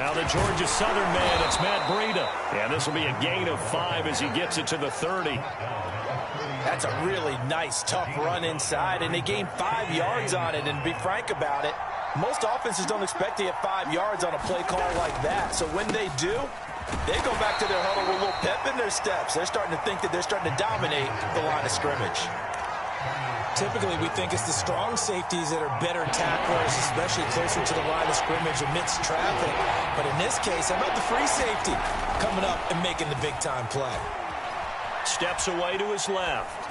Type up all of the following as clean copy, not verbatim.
Now the Georgia Southern man, it's Matt Breida. And this will be a gain of 5 as he gets it to the 30. That's a really nice, tough run inside, and they gained 5 yards on it. And to be frank about it, most offenses don't expect to get 5 yards on a play call like that. So when they do, they go back to their huddle with a little pep in their steps. They're starting to think that they're starting to dominate the line of scrimmage. Typically, we think it's the strong safeties that are better tacklers, especially closer to the line of scrimmage amidst traffic. But in this case, how about the free safety coming up and making the big-time play? Steps away to his left.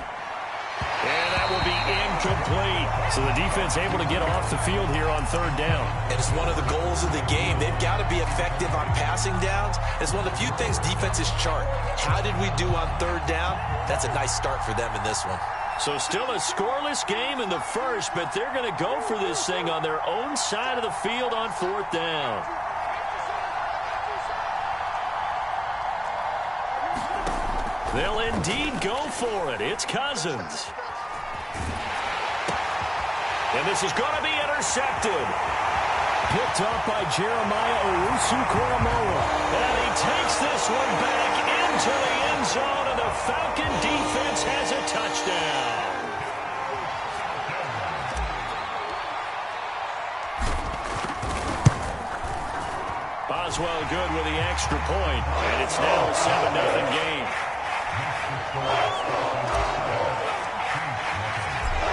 And that will be incomplete. So the defense able to get off the field here on 3rd down. And it's one of the goals of the game. They've got to be effective on passing downs. It's one of the few things defenses chart. How did we do on 3rd down? That's a nice start for them in this one. So still a scoreless game in the first, but they're going to go for this thing on their own side of the field on 4th down. They'll indeed go for it. It's Cousins. And this is going to be intercepted. Picked up by Jeremiah Owusu-Koramoah. And he takes this one back into the end zone, and the Falcon defense has a touchdown. Boswell good with the extra point, and it's now a 7-0 game.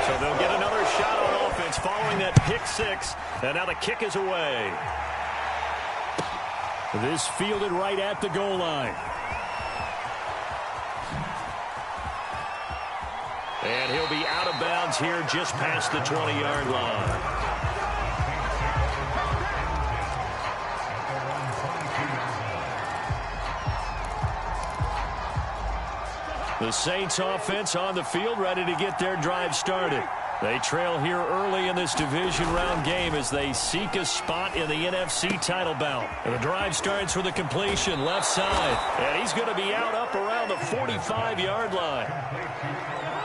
So they'll get another shot on offense following that pick 6, and now the kick is away. This fielded right at the goal line. And he'll be out of bounds here just past the 20-yard line. The Saints offense on the field ready to get their drive started. They trail here early in this division round game as they seek a spot in the NFC title bout. And the drive starts with a completion left side. And he's going to be out up around the 45-yard line.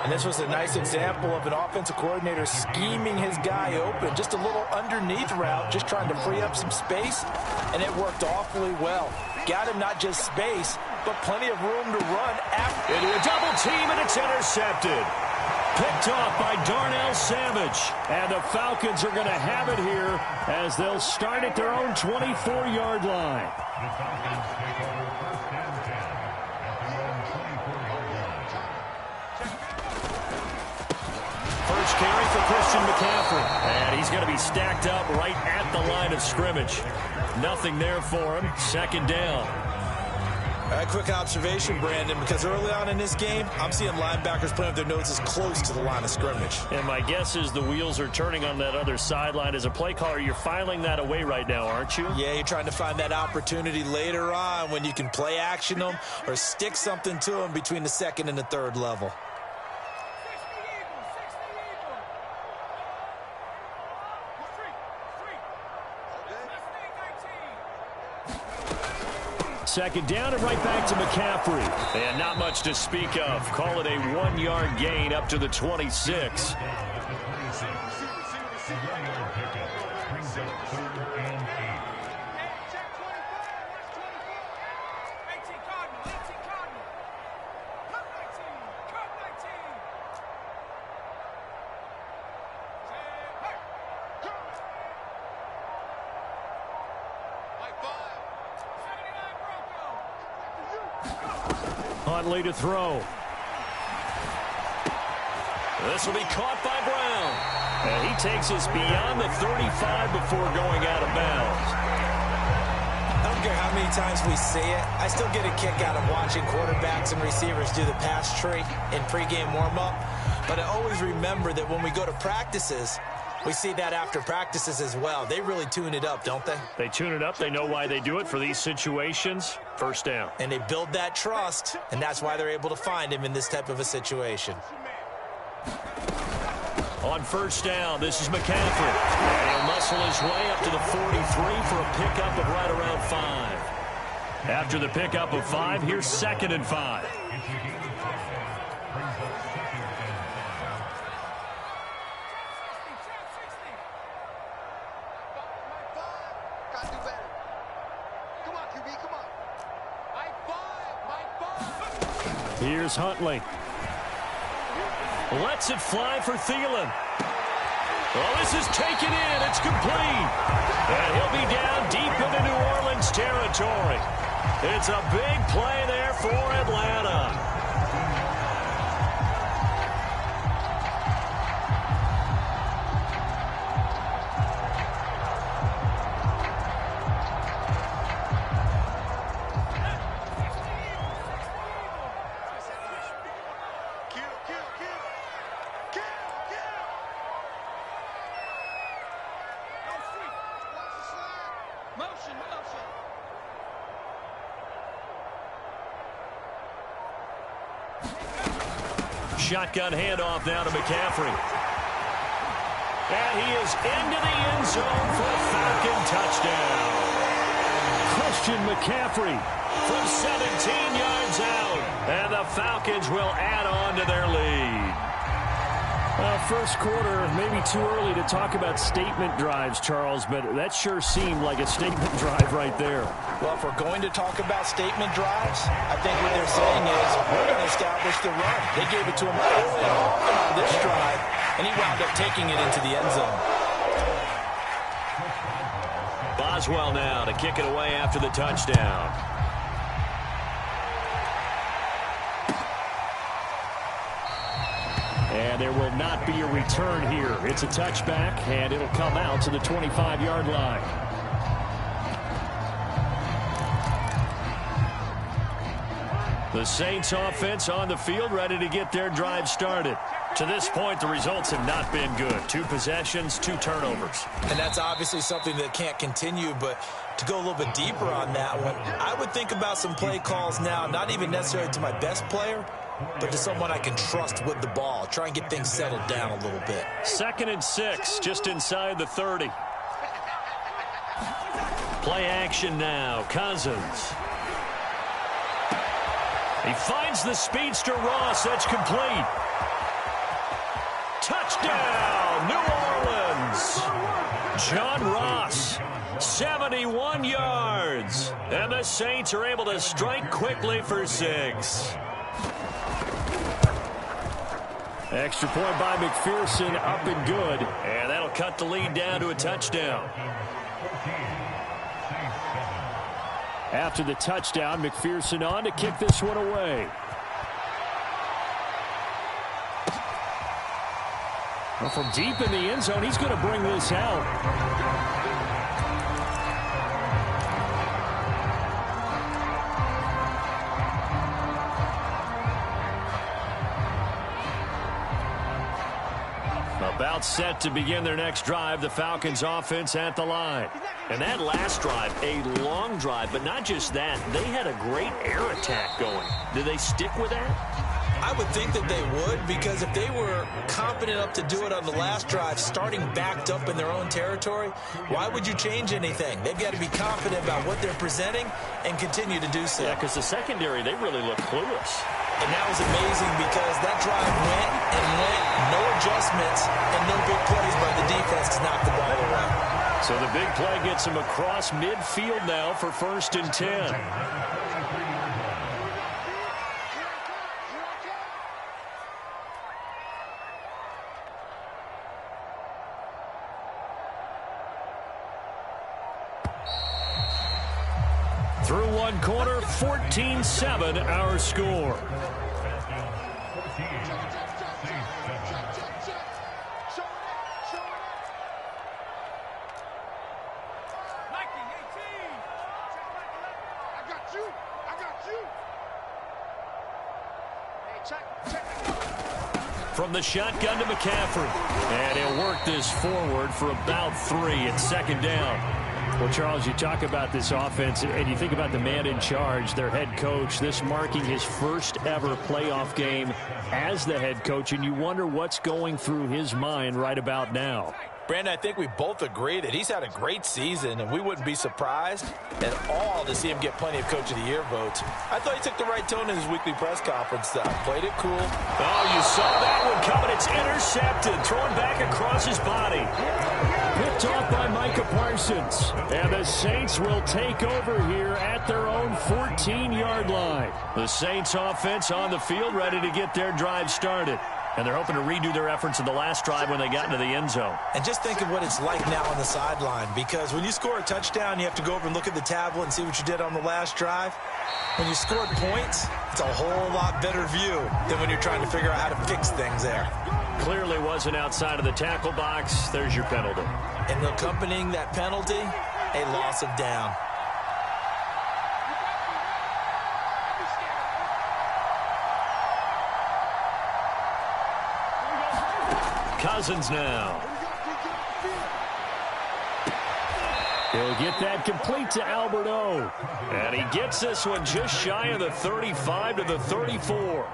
And this was a nice example of an offensive coordinator scheming his guy open. Just a little underneath route, just trying to free up some space. And it worked awfully well. Got him not just space, but plenty of room to run after. Into a double team, and it's intercepted. Picked off by Darnell Savage. And the Falcons are going to have it here as they'll start at their own 24-yard line. First carry for Christian McCaffrey. And he's going to be stacked up right at the line of scrimmage. Nothing there for him. 2nd down. A quick observation, Brandon, because early on in this game, I'm seeing linebackers putting up their noses close to the line of scrimmage. And my guess is the wheels are turning on that other sideline. As a play caller, you're filing that away right now, aren't you? Yeah, you're trying to find that opportunity later on when you can play action them or stick something to them between the 2nd and the 3rd level. Second down and right back to McCaffrey. And not much to speak of. Call it a 1-yard gain up to the 26. Huntley to throw. This will be caught by Brown. And he takes us beyond the 35 before going out of bounds. I don't care how many times we see it. I still get a kick out of watching quarterbacks and receivers do the pass tree in pregame warm-up. But I always remember that when we go to practices, we see that after practices as well. They really tune it up, don't they? They tune it up. They know why they do it for these situations. First down. And they build that trust, and that's why they're able to find him in this type of a situation. On first down, this is McCaffrey. And he'll muscle his way up to the 43 for a pickup of right around 5. After the pickup of 5, here's 2nd and 5. Here's Huntley. Lets it fly for Thielen. Well, this is taken in. It's complete. And he'll be down deep into New Orleans territory. It's a big play there for Atlanta. Shotgun handoff now to McCaffrey. And he is into the end zone for a Falcon touchdown. Christian McCaffrey from 17 yards out. And the Falcons will add on to their lead. First quarter, maybe too early to talk about statement drives, Charles, but that sure seemed like a statement drive right there. Well, if we're going to talk about statement drives, I think what they're saying is we're going to establish the run. They gave it to him early and often on this drive, and he wound up taking it into the end zone. Boswell now to kick it away after the touchdown. And there will not be a return here. It's a touchback, and it'll come out to the 25-yard line. The Saints offense on the field, ready to get their drive started. To this point, the results have not been good. 2 possessions, 2 turnovers. And that's obviously something that can't continue, but to go a little bit deeper on that one, I would think about some play calls now, not even necessarily to my best player, but to someone I can trust with the ball. Try and get things settled down a little bit. 2nd and 6, just inside the 30. Play action now, Cousins. He finds the speedster Ross. That's complete. Touchdown, New Orleans. John Ross, 71 yards. And the Saints are able to strike quickly for 6. Extra point by McPherson, up and good. And that'll cut the lead down to a touchdown. After the touchdown, McPherson on to kick this one away. Well, from deep in the end zone, he's going to bring this out. About set to begin their next drive, the Falcons offense at the line. And that last drive, a long drive, but not just that. They had a great air attack going. Do they stick with that? I would think that they would, because if they were confident enough to do it on the last drive, starting backed up in their own territory, why would you change anything? They've got to be confident about what they're presenting and continue to do so. Yeah, because the secondary, they really look clueless. And that was amazing because that drive went and went, no adjustments, and no big plays by the defense to knock the ball away. So the big play gets him across midfield now for 1st and 10. Through one quarter, 14-7 our score. From the shotgun to McCaffrey. And he'll work this forward for about 3 at 2nd down. Well, Charles, you talk about this offense, and you think about the man in charge, their head coach, this marking his first ever playoff game as the head coach, and you wonder what's going through his mind right about now. Brandon, I think we both agree that he's had a great season, and we wouldn't be surprised at all to see him get plenty of Coach of the Year votes. I thought he took the right tone in his weekly press conference, though. Played it cool. Oh, you saw that one coming. It's intercepted, thrown back across his body. Good Picked off by Micah Parsons. And the Saints will take over here at their own 14-yard line. The Saints offense on the field, ready to get their drive started. And they're hoping to redo their efforts in the last drive when they got into the end zone. And just think of what it's like now on the sideline, because when you score a touchdown, you have to go over and look at the tablet and see what you did on the last drive. When you scored points, it's a whole lot better view than when you're trying to figure out how to fix things there. Clearly wasn't outside of the tackle box. There's your penalty. And accompanying that penalty, a loss of down. Cousins now. He'll get that complete to Albert O. And he gets this one just shy of the 35 to the 34.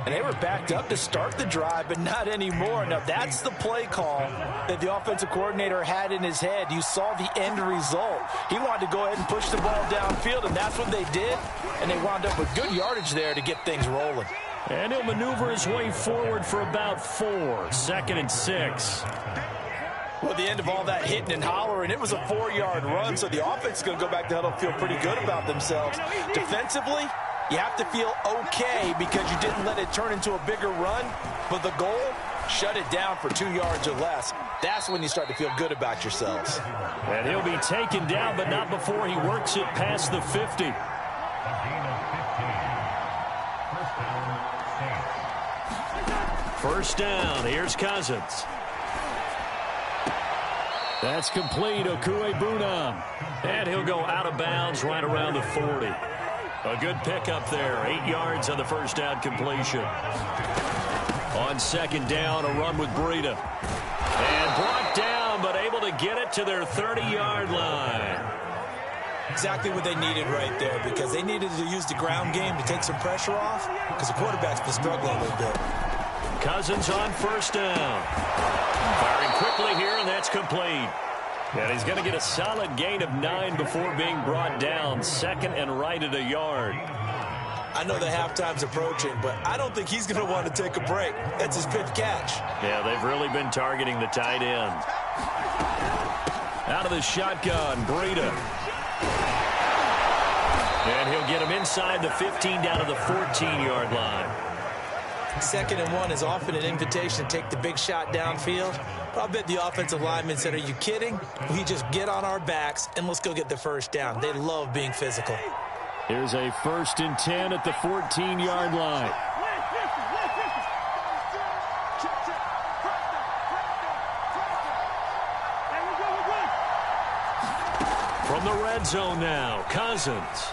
And they were backed up to start the drive, but not anymore. Now, that's the play call that the offensive coordinator had in his head. You saw the end result. He wanted to go ahead and push the ball downfield, and that's what they did. And they wound up with good yardage there to get things rolling. And he'll maneuver his way forward for about 4. 2nd and 6. Well, at the end of all that hitting and hollering, it was a 4-yard run, so the offense is going to go back to huddle, feel pretty good about themselves. Defensively, you have to feel okay because you didn't let it turn into a bigger run, but the goal, shut it down for 2 yards or less. That's when you start to feel good about yourselves. And he'll be taken down, but not before he works it past the 50. First down, here's Cousins. That's complete, Okuebunam. And he'll go out of bounds right around the 40. A good pickup there, 8 yards on the first down completion. On second down, a run with Breida. And brought down, but able to get it to their 30-yard line. Exactly what they needed right there, because they needed to use the ground game to take some pressure off, because the quarterback's been struggling a little bit. Cousins on first down. Firing quickly here, and that's complete. And he's going to get a solid gain of 9 before being brought down. 2nd and right at a yard. I know the halftime's approaching, but I don't think he's going to want to take a break. That's his 5th catch. Yeah, they've really been targeting the tight end. Out of the shotgun, Breida. And he'll get him inside the 15 down to the 14-yard line. 2nd and 1 is often an invitation to take the big shot downfield. But I bet the offensive lineman said, are you kidding? We just get on our backs and let's go get the first down. They love being physical. Here's a 1st and 10 at the 14-yard line. From the red zone now, Cousins.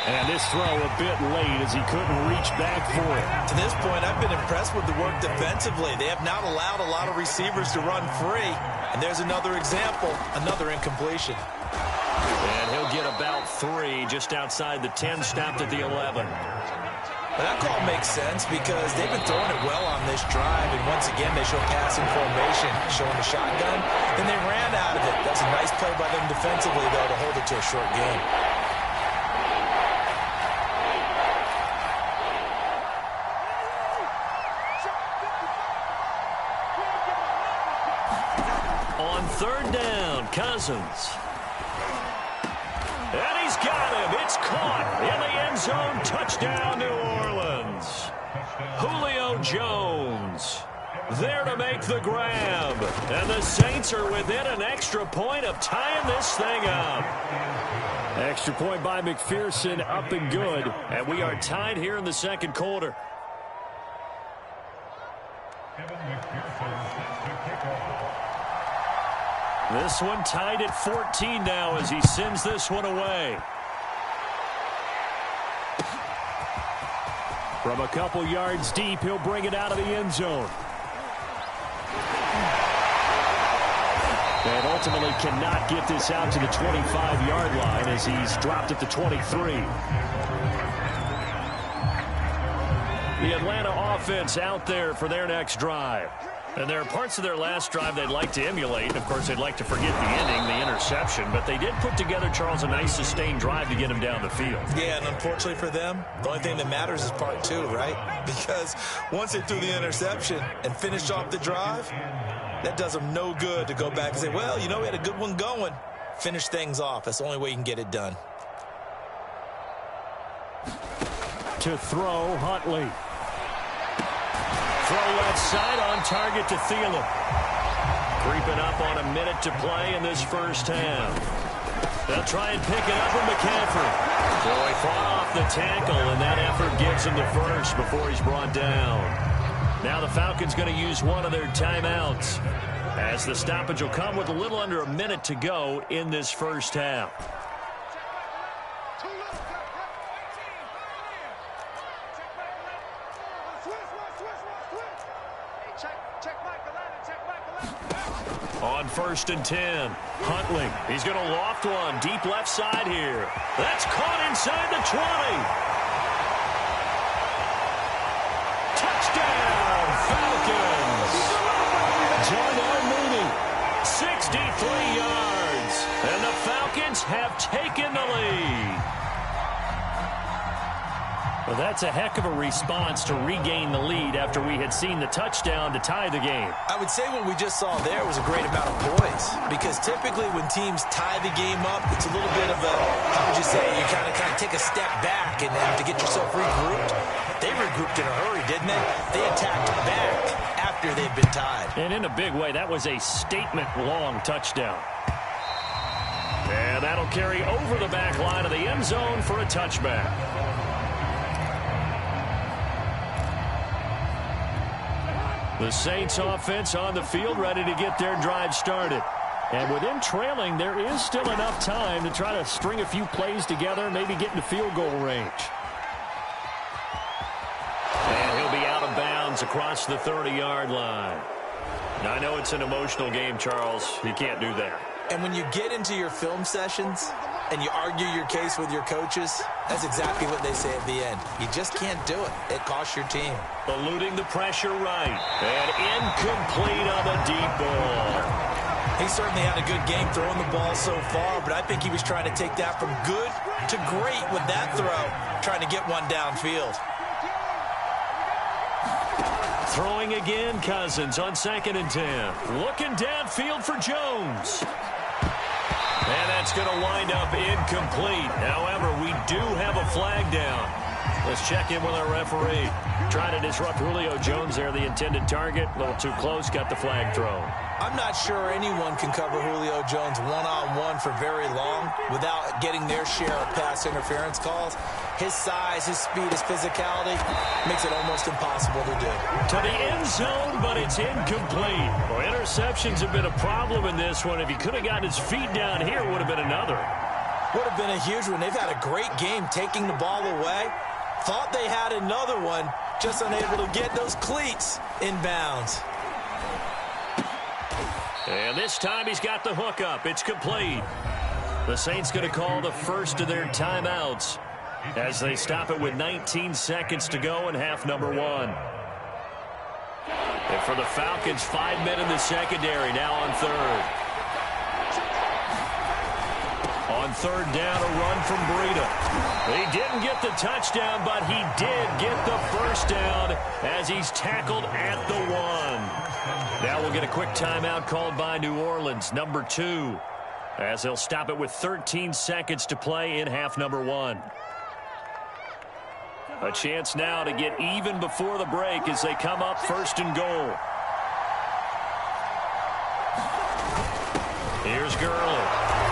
And this throw a bit late as he couldn't reach back for it. To this point, I've been impressed with the work defensively. They have not allowed a lot of receivers to run free. And there's another example, another incompletion. And he'll get about 3 just outside the 10, stopped at the 11. Well, that call makes sense because they've been throwing it well on this drive. And once again, they show passing formation, showing the shotgun. Then they ran out of it. That's a nice play by them defensively, though, to hold it to a short game. Third down, Cousins. And he's got him. It's caught in the end zone. Touchdown, New Orleans. Julio Jones there to make the grab. And the Saints are within an extra point of tying this thing up. Extra point by McPherson, up and good. And we are tied here in the second quarter. This one tied at 14 now as he sends this one away. From a couple yards deep, he'll bring it out of the end zone. And ultimately cannot get this out to the 25-yard line as he's dropped at the 23. The Atlanta offense out there for their next drive. And there are parts of their last drive they'd like to emulate. Of course, they'd like to forget the ending, the interception. But they did put together, Charles, a nice sustained drive to get him down the field. Yeah, and unfortunately for them, the only thing that matters is part 2, right? Because once they threw the interception and finished off the drive, That does them no good to go back and say, well, you know, we had a good one going. Finish things off. That's the only way you can get it done. To throw, Huntley. Throw left side on target to Thielen. Creeping up on a minute to play in this first half. They'll try and pick it up with McCaffrey. So he fought off the tackle, and that effort gives him the first before he's brought down. Now the Falcons going to use one of their timeouts, as the stoppage will come with a little under a minute to go in this first half. On 1st and 10, Huntley. He's going to loft one deep left side here. That's caught inside the 20. Touchdown, Falcons. Darnell Mooney, 63 yards. And the Falcons have taken the lead. Well, that's a heck of a response to regain the lead after we had seen the touchdown to tie the game. I would say what we just saw there was a great amount of poise, because typically when teams tie the game up, it's a little bit of a, how would you say, you kind of take a step back and have to get yourself regrouped. They regrouped in a hurry, didn't they? They attacked back after they'd been tied. And in a big way, that was a statement-long touchdown. And that'll carry over the back line of the end zone for a touchback. The Saints offense on the field, ready to get their drive started. And with them trailing, there is still enough time to try to string a few plays together and maybe get into field goal range. And he'll be out of bounds across the 30-yard line. Now, I know it's an emotional game, Charles. You can't do that. And when you get into your film sessions and you argue your case with your coaches, that's exactly what they say at the end. You just can't do it. It costs your team. Eluding the pressure right. And incomplete on the deep ball. He certainly had a good game throwing the ball so far, but I think he was trying to take that from good to great with that throw, trying to get one downfield. Throwing again, Cousins on 2nd and 10. Looking downfield for Jones. And that's going to wind up incomplete. However, we do have a flag down. Let's check in with our referee. Trying to disrupt Julio Jones there, the intended target. A little too close, got the flag thrown. I'm not sure anyone can cover Julio Jones one-on-one for very long without getting their share of pass interference calls. His size, his speed, his physicality makes it almost impossible to do. To the end zone, but it's incomplete. Well, interceptions have been a problem in this one. If he could have gotten his feet down here, it would have been another. Would have been a huge one. They've had a great game taking the ball away. Thought they had another one, just unable to get those cleats in bounds. And this time he's got the hook up. It's complete. The Saints going to call the first of their timeouts as they stop it with 19 seconds to go in half number 1. And for the Falcons, 5 men in the secondary now on third. On third down, a run from Breida. He didn't get the touchdown, but he did get the first down as he's tackled at the 1. Now we'll get a quick timeout called by New Orleans, number 2, as they'll stop it with 13 seconds to play in half number 1. A chance now to get even before the break as they come up 1st and goal. Here's Gurley.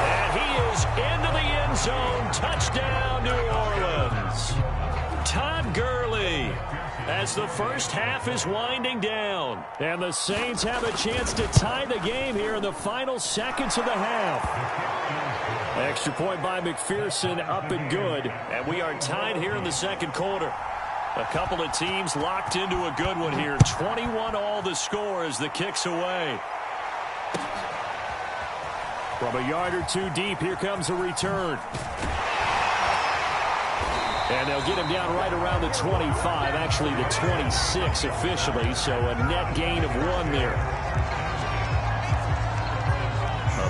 And he is into the end zone. Touchdown, New Orleans. Todd Gurley, as the first half is winding down. And the Saints have a chance to tie the game here in the final seconds of the half. Extra point by McPherson, up and good. And we are tied here in the second quarter. A couple of teams locked into a good one here. 21-all the score as the kick's away. From a yard or two deep, here comes a return. And they'll get him down right around the 25, actually the 26 officially, so a net gain of 1 there.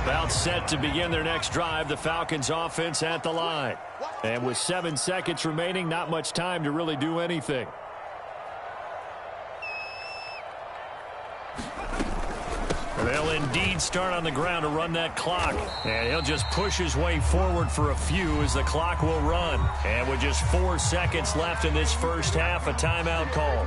About set to begin their next drive, the Falcons offense at the line. And with 7 seconds remaining, not much time to really do anything. They'll indeed start on the ground to run that clock. And he'll just push his way forward for a few as the clock will run. And with just 4 seconds left in this first half, a timeout call.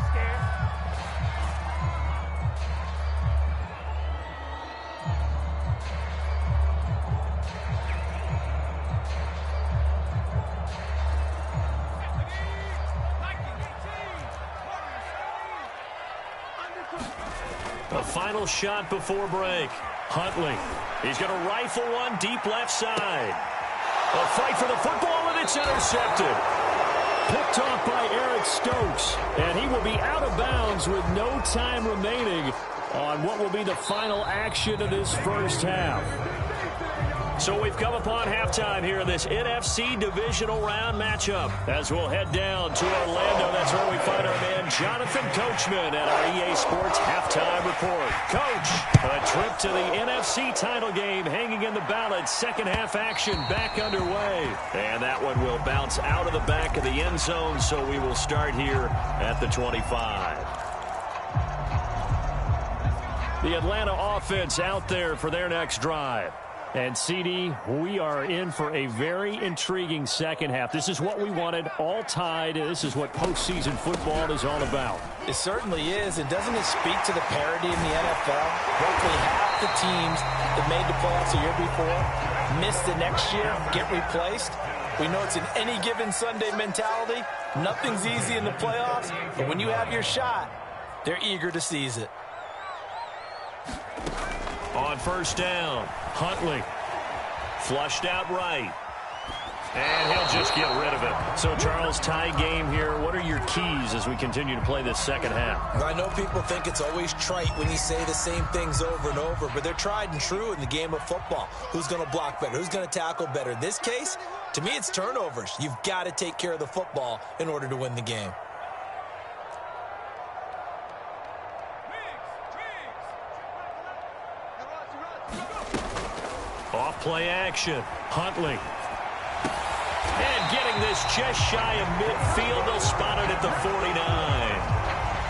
A final shot before break. Huntley. He's going to rifle one deep left side. A fight for the football, and it's intercepted. Picked off by Eric Stokes, and he will be out of bounds with no time remaining on what will be the final action of this first half. So we've come upon halftime here in this NFC divisional round matchup. As we'll head down to Orlando, that's where we find our man Jonathan Coachman at our EA Sports Halftime Report. Coach, a trip to the NFC title game hanging in the balance. Second half action back underway. And that one will bounce out of the back of the end zone, so we will start here at the 25. The Atlanta offense out there for their next drive. And, CD, we are in for a very intriguing second half. This is what we wanted, all tied. This is what postseason football is all about. It certainly is. And doesn't it speak to the parity in the NFL? Roughly half the teams that made the playoffs the year before miss the next year, get replaced. We know it's an any given Sunday mentality. Nothing's easy in the playoffs. But when you have your shot, they're eager to seize it. On first down, Huntley. Flushed out right. And he'll just get rid of it. So, Charles, tie game here. What are your keys as we continue to play this second half? I know people think it's always trite when you say the same things over and over, but they're tried and true in the game of football. Who's going to block better? Who's going to tackle better? In this case, to me, it's turnovers. You've got to take care of the football in order to win the game. Off play action. Huntley. And getting this just shy of midfield. They'll spot it at the 49.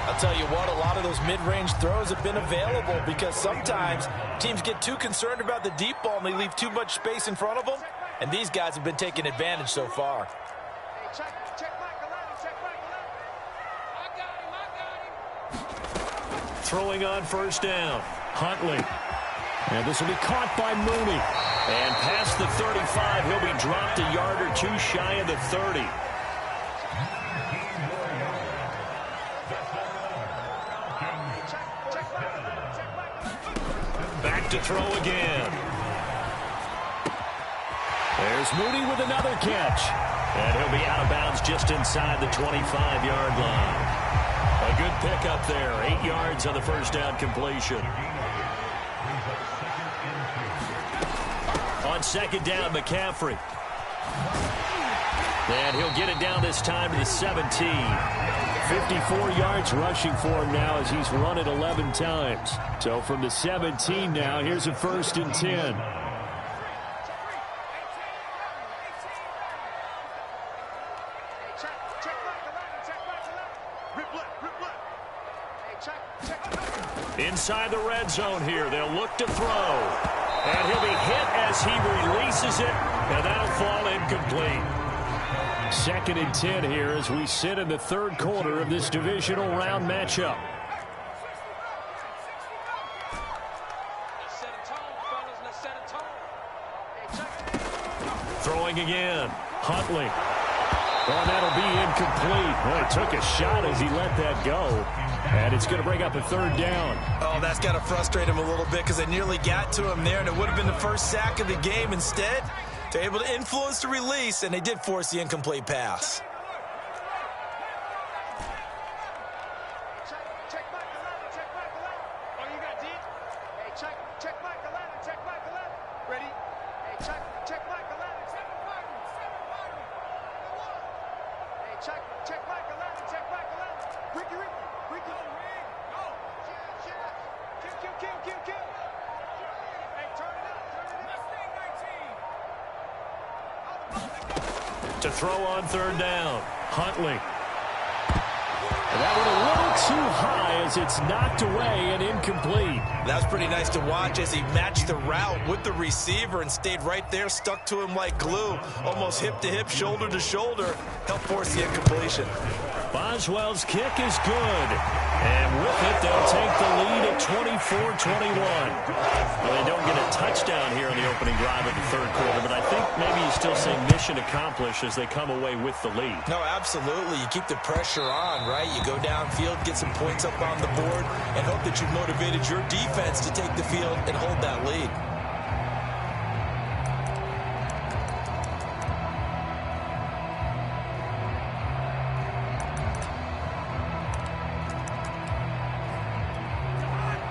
I'll tell you what, a lot of those mid-range throws have been available because sometimes teams get too concerned about the deep ball and they leave too much space in front of them. And these guys have been taking advantage so far. Throwing on first down. Huntley. And this will be caught by Mooney. And past the 35, he'll be dropped a yard or two shy of the 30. Back to throw again. There's Mooney with another catch. And he'll be out of bounds just inside the 25-yard line. A good pickup there. 8 yards on the first down completion. On second down, McCaffrey. And he'll get it down this time to the 17. 54 yards rushing for him now as he's run it 11 times. So from the 17 now, here's a 1st and 10. Inside the red zone here, they'll look to throw. And he'll be hit as he releases it, and that'll fall incomplete. 2nd and 10 here as we sit in the third quarter of this divisional round matchup. Throwing again. Huntley. Oh, that'll be incomplete. Well, he took a shot as he let that go. And it's going to bring up a 3rd down. Oh, that's got to frustrate him a little bit because they nearly got to him there, and it would have been the first sack of the game. Instead, they're able to influence the release, and they did force the incomplete pass. To throw on 3rd down. Huntley. That one a little too high as it's knocked away and incomplete. That was pretty nice to watch as he matched the route with the receiver and stayed right there, stuck to him like glue, almost hip to hip, shoulder to shoulder, helped force the incompletion. Boswell's kick is good. And with it, they'll take the lead at 24-21. Well, they don't get a touchdown here in the opening drive of the third quarter, but I think maybe you still say mission accomplished as they come away with the lead. No, absolutely. You keep the pressure on, right? You go downfield, get some points up on the board, and hope that you've motivated your defense to take the field and hold that lead.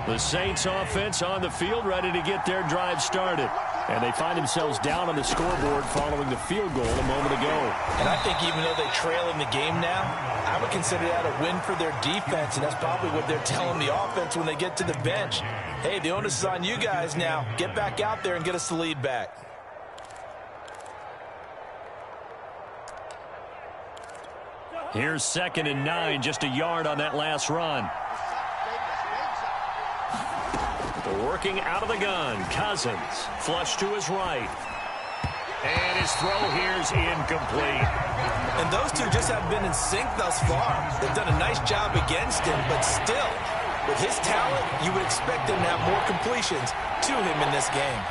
The Saints offense on the field, ready to get their drive started. And they find themselves down on the scoreboard following the field goal a moment ago. And I think even though they trail in the game now, I would consider that a win for their defense, and that's probably what they're telling the offense when they get to the bench. Hey, the onus is on you guys now. Get back out there and get us the lead back. Here's 2nd and 9, just a yard on that last run. Working out of the gun, Cousins, flush to his right. And his throw here's incomplete. And those two just have been in sync thus far. They've done a nice job against him, but still, with his talent, you would expect him to have more completions to him in this game.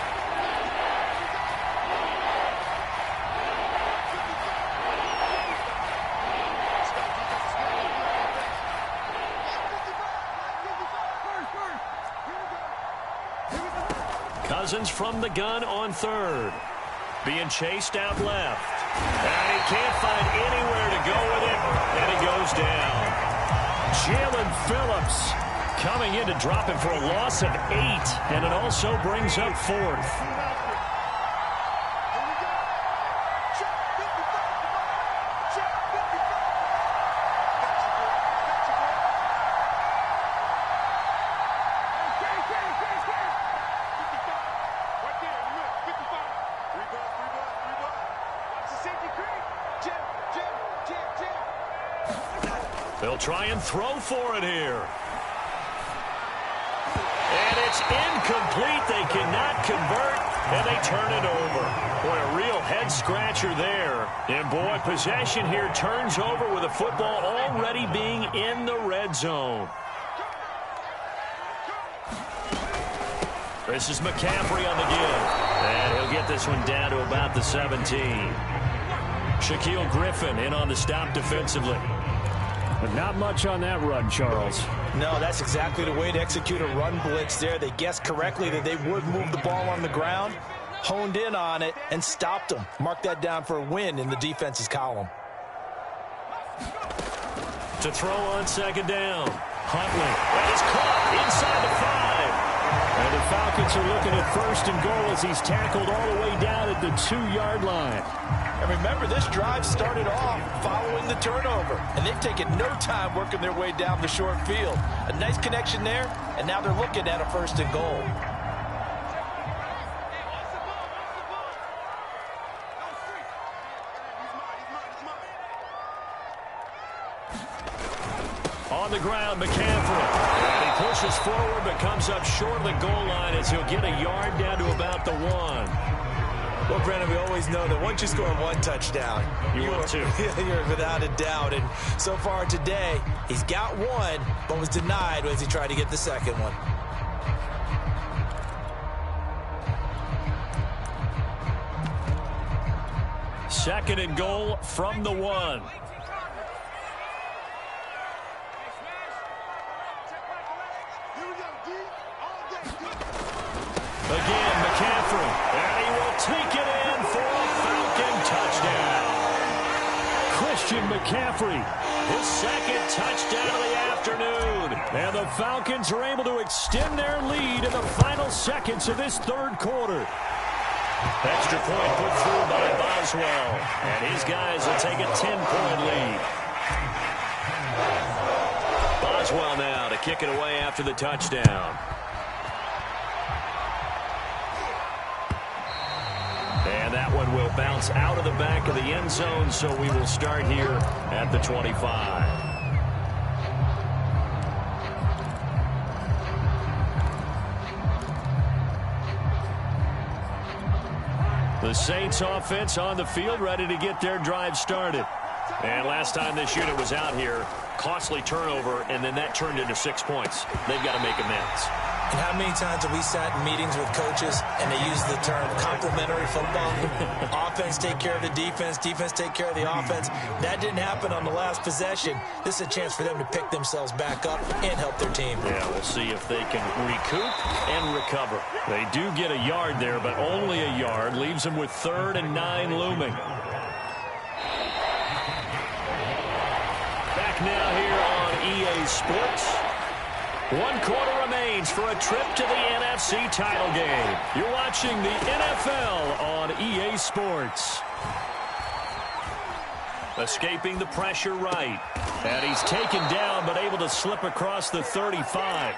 Cousins from the gun on 3rd. Being chased out left. And he can't find anywhere to go with it. And he goes down. Jalen Phillips coming in to drop him for a loss of 8. And it also brings up 4th. They'll try and throw for it here. And it's incomplete. They cannot convert, and they turn it over. Boy, a real head-scratcher there. And, boy, possession here turns over with the football already being in the red zone. This is McCaffrey on the give. And he'll get this one down to about the 17. Shaquille Griffin in on the stop defensively. But not much on that run, Charles. No, that's exactly the way to execute a run blitz there. They guessed correctly that they would move the ball on the ground, honed in on it, and stopped them. Mark that down for a win in the defense's column. To throw on 2nd down. Huntley. That is caught inside the 5. And the Falcons are looking at 1st and goal as he's tackled all the way down at the 2-yard line. And remember, this drive started off following the turnover, and they've taken no time working their way down the short field. A nice connection there, and now they're looking at a 1st and goal. On the ground, McCaffrey. And he pushes forward, but comes up short of the goal line as he'll get a yard down to about the 1. Well, Brandon, we always know that once you score one touchdown, you are too. You're without a doubt. And so far today, he's got one, but was denied as he tried to get the second one. Second and goal from the 1. Again, McCaffrey, and he will take it in for a Falcon touchdown. Christian McCaffrey, his 2nd touchdown of the afternoon. And the Falcons are able to extend their lead in the final seconds of this 3rd quarter. Extra point put through by Boswell. And his guys will take a 10-point lead. Boswell now to kick it away after the touchdown. And that one will bounce out of the back of the end zone, so we will start here at the 25. The Saints offense on the field, ready to get their drive started. And last time this unit was out here, costly turnover, and then that turned into 6 points. They've got to make amends. And how many times have we sat in meetings with coaches and they use the term complementary football? Offense take care of the defense, defense take care of the offense. That didn't happen on the last possession. This is a chance for them to pick themselves back up and help their team. Yeah, we'll see if they can recoup and recover. They do get a yard there, but only a yard. Leaves them with 3rd and 9 looming. Back now here on EA Sports. 1 quarter remains for a trip to the NFC title game. You're watching the NFL on EA Sports. Escaping the pressure right. And he's taken down but able to slip across the 35.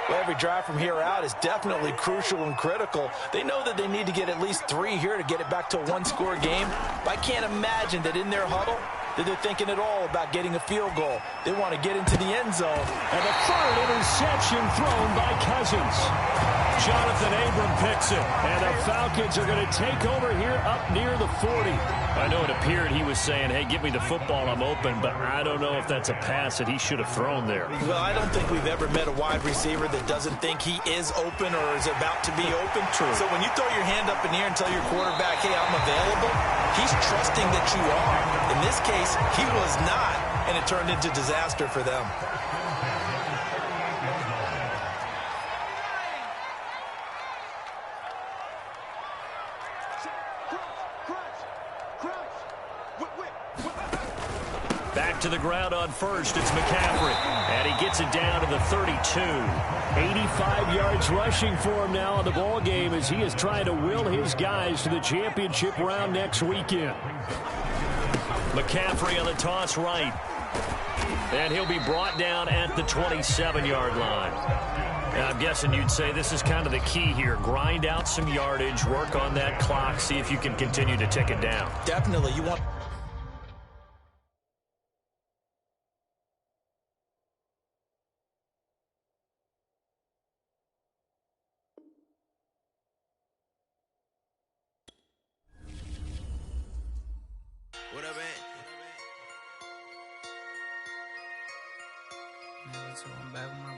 Well, every drive from here out is definitely crucial and critical. They know that they need to get at least 3 here to get it back to a 1-score game. But I can't imagine that in their huddle that they're thinking at all about getting a field goal. They want to get into the end zone. And the 3rd interception thrown by Cousins. Jonathan Abram picks it. And the Falcons are going to take over here up near the 40. I know it appeared he was saying, hey, give me the football, I'm open. But I don't know if that's a pass that he should have thrown there. Well, I don't think we've ever met a wide receiver that doesn't think he is open or is about to be open. True. So when you throw your hand up in the air and tell your quarterback, hey, I'm available, he's trusting that you are. In this case, he was not, and it turned into disaster for them. Back to the ground on first. It's McCaffrey. And he gets it down to the 32. 85 yards rushing for him now in the ball game as he is trying to will his guys to the championship round next weekend. McCaffrey on the toss right. And he'll be brought down at the 27-yard line. And I'm guessing you'd say this is kind of the key here. Grind out some yardage, work on that clock, see if you can continue to tick it down. Definitely. You want... What up, man? So I'm back with my